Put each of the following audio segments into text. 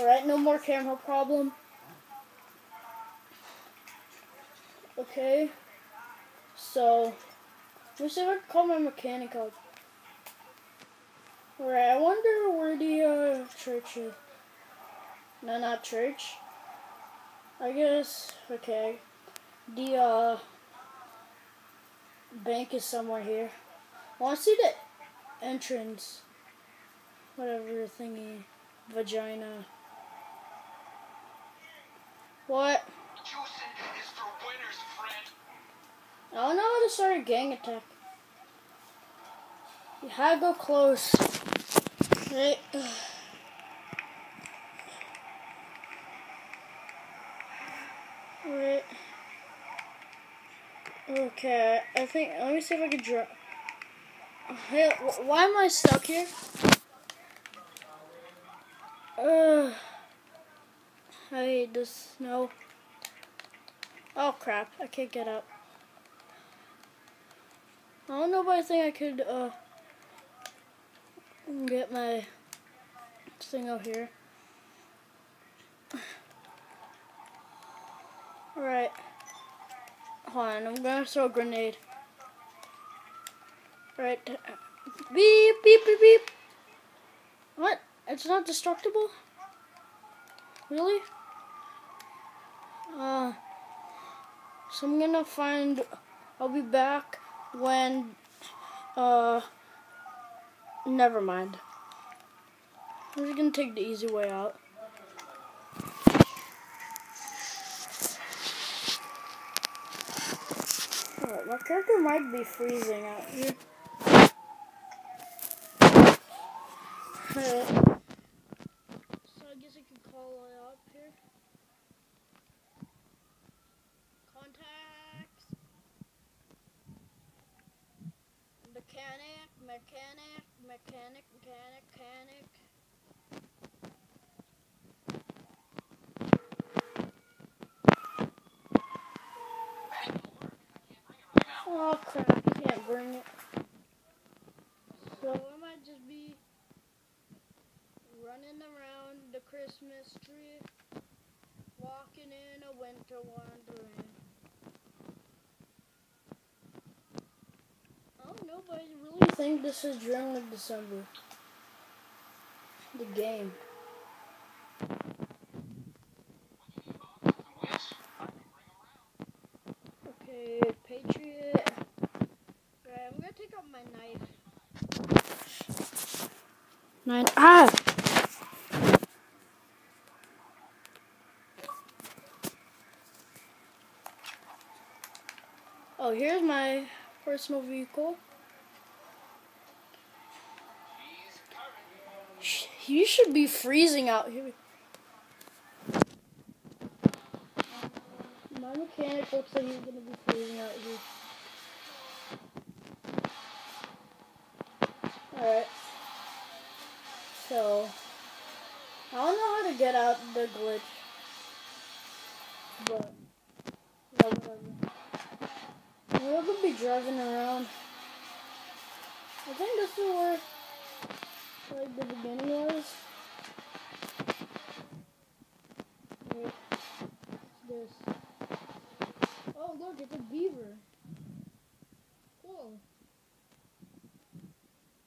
Alright, no more camera problem. Okay. So, let me see if I can call my mechanic out. Alright, I wonder where the church is. No, not church. I guess, okay. The bank is somewhere here. I want to see the entrance. Whatever thingy. Vagina. What? Juicing is for winners, friend. I don't know how to start a gang attack. You had to go close. Right? Right. Okay, I think, let me see if I can drop. Hey, why am I stuck here? I hate this snow. Oh crap, I can't get up. I don't know, but I think I could, get my thing out here. Alright. Hold on, I'm gonna throw a grenade. Right. Beep, beep, beep, beep. What? It's not destructible? Really? So I'm gonna find, I'll be back when, never mind. I'm just gonna take the easy way out. Alright, my character might be freezing out here. So I guess I could call it up here. Contacts. Mechanic. Oh crap, I can't bring it. So I might just be running around the Christmas tree, walking in a winter wonderland. I don't know, but I really think this is during like December. The game. Okay, Patriot. Right, I'm gonna take out my knife. Ah! Oh, here's my personal vehicle. You should be freezing out here. My mechanic looks like he's gonna be freezing out here. Alright. So, I don't know how to get out the glitch. But, yeah, whatever. We're gonna be driving around. I think this is where, like, the beginning was. Wait, what's this? Oh, look, it's a beaver. Cool.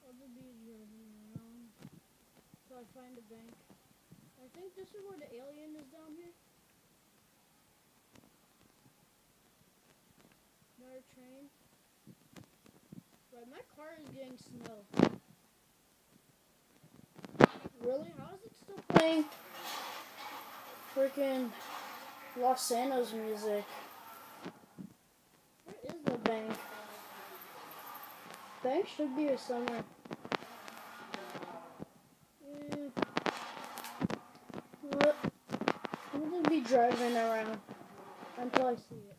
I'll just be driving around till I find a bank. I think this is where the alien is down here. Another train. Right, my car is getting snow. Really? How is it still playing freaking Los Santos music? Where is the bank? Bank should be here somewhere. What? I'm gonna be driving around until I see it.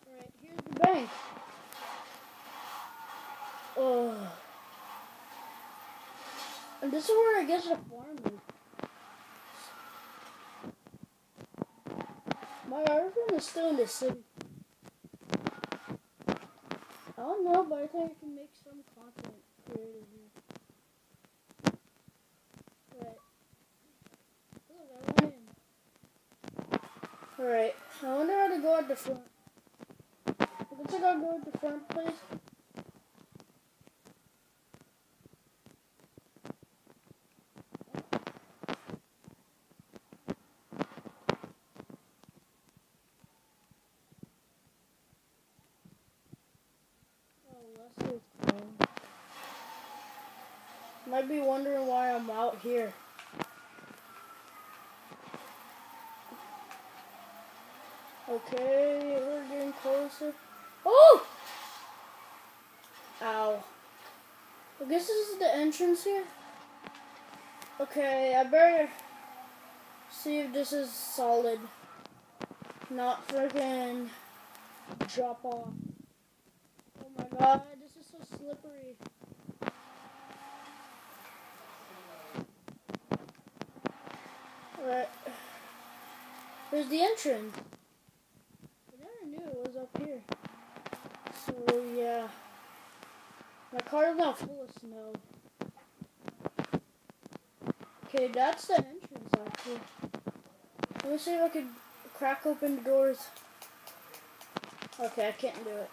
Alright, here's the bank. And this is where I guess the farm is. My girlfriend is still in the city. I don't know, but I think I can make some content creative here. Right. Look, I went in. Alright, I wonder how to go at the front. Looks like I'll go at the front, please. Might be wondering why I'm out here. Okay, we're getting closer. Oh! Ow. I guess this is the entrance here. Okay, I better see if this is solid. Not freaking drop off. Oh my god, this is so slippery. Alright. Here's the entrance. I never knew it was up here. So, yeah. My car is now full of snow. Okay, that's the entrance, actually. Let me see if I could crack open the doors. Okay, I can't do it.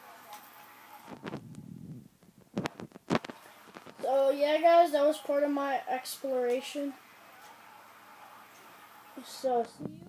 So, yeah, guys, that was part of my exploration. So, see you